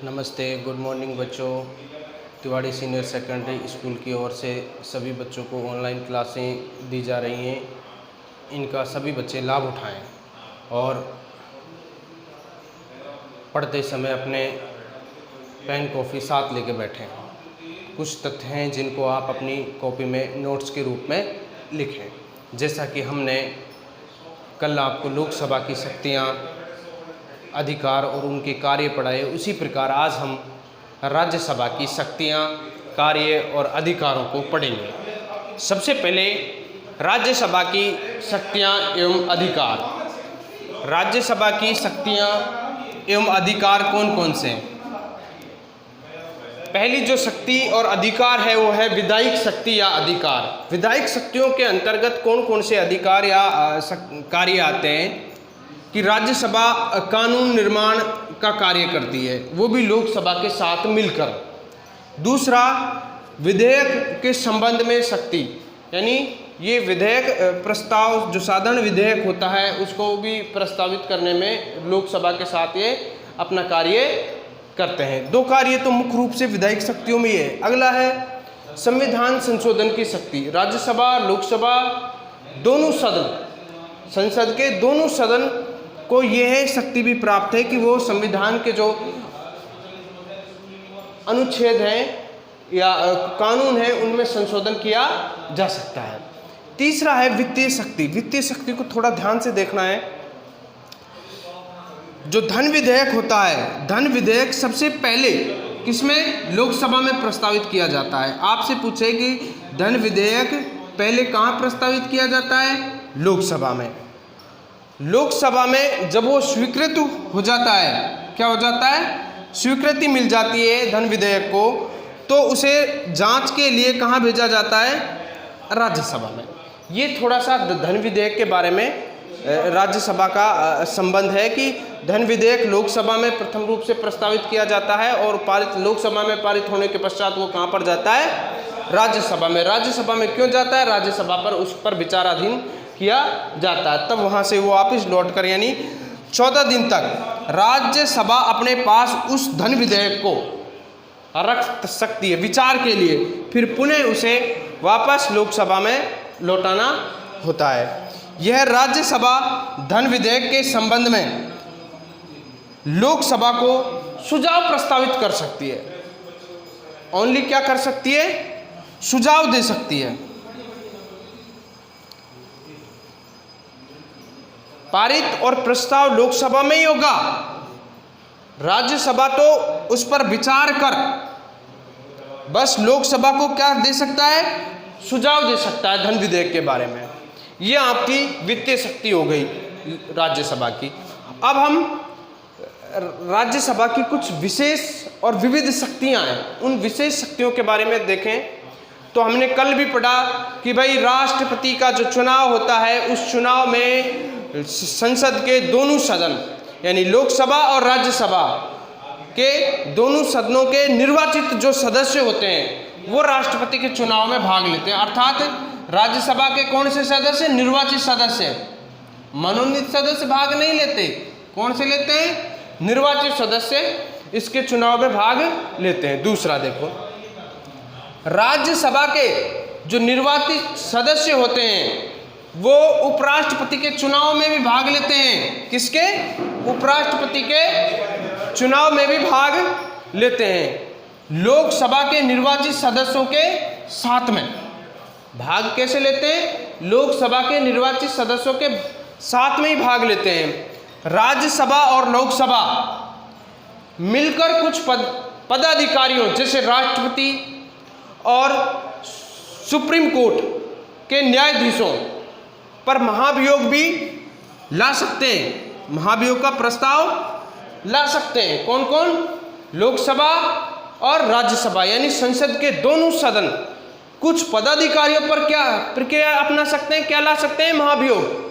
नमस्ते, good morning बच्चों। Tiwari senior secondary school की ओर से सभी बच्चों को ऑनलाइन क्लासें दी जा रही हैं। इनका सभी बच्चे लाभ उठाएं और पढ़ते समय अपने पेन कॉपी साथ लेके बैठें। कुछ तथ्य हैं जिनको आप अपनी कॉपी में नोट्स के रूप में लिखें। जैसा कि हमने कल आपको लोकसभा की शक्तियाँ, अधिकार और उनके कार्य पढ़ाए, उसी प्रकार आज हम राज्यसभा की शक्तियाँ, कार्य और अधिकारों को पढ़ेंगे। सबसे पहले राज्यसभा की शक्तियाँ एवं अधिकार। राज्यसभा की शक्तियाँ एवं अधिकार कौन कौन से हैं? पहली जो शक्ति और अधिकार है वो है विधायिक शक्ति या अधिकार। विधायिक शक्तियों के अंतर्गत कौन कौन से अधिकार या कार्य आते हैं कि राज्यसभा कानून निर्माण का कार्य करती है, वो भी लोकसभा के साथ मिलकर। दूसरा, विधेयक के संबंध में शक्ति, यानी ये विधेयक प्रस्ताव, जो साधारण विधेयक होता है उसको भी प्रस्तावित करने में लोकसभा के साथ ये अपना कार्य करते हैं। दो कार्य तो मुख्य रूप से विधायिक शक्तियों में ही है। अगला है संविधान संशोधन की शक्ति। राज्यसभा, लोकसभा दोनों सदन, संसद के दोनों सदन को यह शक्ति भी प्राप्त है कि वो संविधान के जो अनुच्छेद हैं या कानून है उनमें संशोधन किया जा सकता है। तीसरा है वित्तीय शक्ति। वित्तीय शक्ति को थोड़ा ध्यान से देखना है। जो धन विधेयक होता है, धन विधेयक सबसे पहले किसमें? लोकसभा में प्रस्तावित किया जाता है। आपसे पूछे कि धन विधेयक पहले कहाँ प्रस्तावित किया जाता है? लोकसभा में। लोकसभा में जब वो स्वीकृत हो जाता है, क्या हो जाता है? स्वीकृति मिल जाती है धन विधेयक को, तो उसे जांच के लिए कहाँ भेजा जाता है? राज्यसभा में। ये थोड़ा सा धन विधेयक के बारे में राज्यसभा का संबंध है कि धन विधेयक लोकसभा में प्रथम रूप से प्रस्तावित किया जाता है और पारित, लोकसभा में पारित होने के पश्चात वो कहाँ पर जाता है? राज्यसभा में। राज्यसभा में क्यों जाता है? राज्यसभा पर उस पर विचाराधीन किया जाता है, तब वहाँ से वो वापस लौट कर, यानी 14 दिन तक राज्यसभा अपने पास उस धन विधेयक को रख सकती है विचार के लिए, फिर पुनः उसे वापस लोकसभा में लौटाना होता है। यह राज्यसभा धन विधेयक के संबंध में लोकसभा को सुझाव प्रस्तावित कर सकती है। ओनली क्या कर सकती है? सुझाव दे सकती है। पारित और प्रस्ताव लोकसभा में ही होगा। राज्यसभा तो उस पर विचार कर बस लोकसभा को क्या दे सकता है? सुझाव दे सकता है धन विधेयक के बारे में। ये आपकी वित्तीय शक्ति हो गई राज्यसभा की। अब हम राज्यसभा की कुछ विशेष और विविध शक्तियां हैं, उन विशेष शक्तियों के बारे में देखें तो हमने कल भी पढ़ा कि भाई राष्ट्रपति का जो चुनाव होता है उस चुनाव में संसद के दोनों सदन, यानी लोकसभा और राज्यसभा के दोनों सदनों के निर्वाचित जो सदस्य होते हैं वो राष्ट्रपति के चुनाव में भाग लेते हैं। अर्थात राज्यसभा के कौन से सदस्य? निर्वाचित सदस्य। मनोनीत सदस्य भाग नहीं लेते। कौन से लेते हैं? निर्वाचित सदस्य इसके चुनाव में भाग लेते हैं। दूसरा देखो, राज्यसभा के जो निर्वाचित सदस्य होते हैं वो उपराष्ट्रपति के चुनाव में भी भाग लेते हैं। किसके? उपराष्ट्रपति के चुनाव में भी भाग लेते हैं। लोकसभा के निर्वाचित सदस्यों के साथ में भाग कैसे लेते हैं? लोकसभा के निर्वाचित सदस्यों के साथ में ही भाग लेते हैं। राज्यसभा और लोकसभा मिलकर कुछ पदाधिकारियों जैसे राष्ट्रपति और सुप्रीम कोर्ट के न्यायाधीशों पर महाभियोग भी ला सकते हैं। महाभियोग का प्रस्ताव ला सकते हैं। कौन कौन? लोकसभा और राज्यसभा, यानी संसद के दोनों सदन कुछ पदाधिकारियों पर क्या प्रक्रिया अपना सकते हैं? क्या ला सकते हैं? महाभियोग।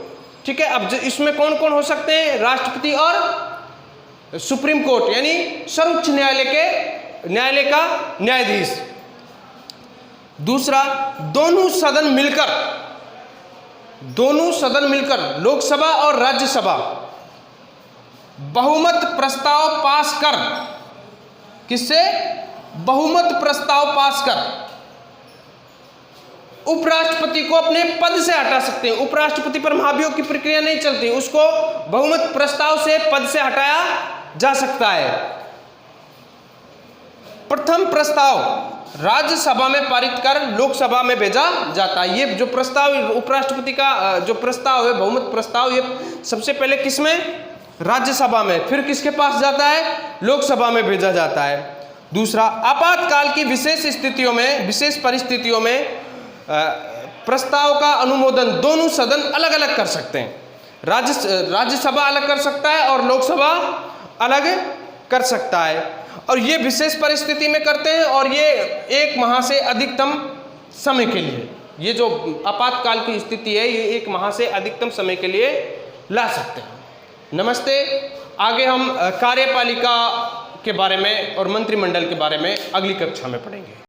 ठीक है। अब इसमें कौन कौन हो सकते हैं? राष्ट्रपति और सुप्रीम कोर्ट, यानी सर्वोच्च न्यायालय का न्यायाधीश। दूसरा, दोनों सदन मिलकर लोकसभा और राज्यसभा बहुमत प्रस्ताव पास कर किससे? बहुमत प्रस्ताव पास कर उपराष्ट्रपति को अपने पद से हटा सकते हैं। उपराष्ट्रपति पर महाभियोग की प्रक्रिया नहीं चलती, उसको बहुमत प्रस्ताव से पद से हटाया जा सकता है। प्रथम प्रस्ताव राज्यसभा में पारित कर लोकसभा में भेजा जाता है। ये जो प्रस्ताव उपराष्ट्रपति का जो प्रस्ताव है, बहुमत प्रस्ताव, ये सबसे पहले किसमें? राज्यसभा में, फिर किसके पास जाता है? लोकसभा में भेजा जाता है। दूसरा, आपातकाल की विशेष स्थितियों में, विशेष परिस्थितियों में प्रस्ताव का अनुमोदन दोनों सदन अलग अलग कर सकते हैं। राज्यसभा अलग कर सकता है और लोकसभा अलग कर सकता है, और ये विशेष परिस्थिति में करते हैं, और ये 1 माह से अधिकतम समय के लिए, ये जो आपातकाल की स्थिति है, ये 1 माह से अधिकतम समय के लिए ला सकते हैं। नमस्ते। आगे हम कार्यपालिका के बारे में और मंत्रिमंडल के बारे में अगली कक्षा में पढ़ेंगे।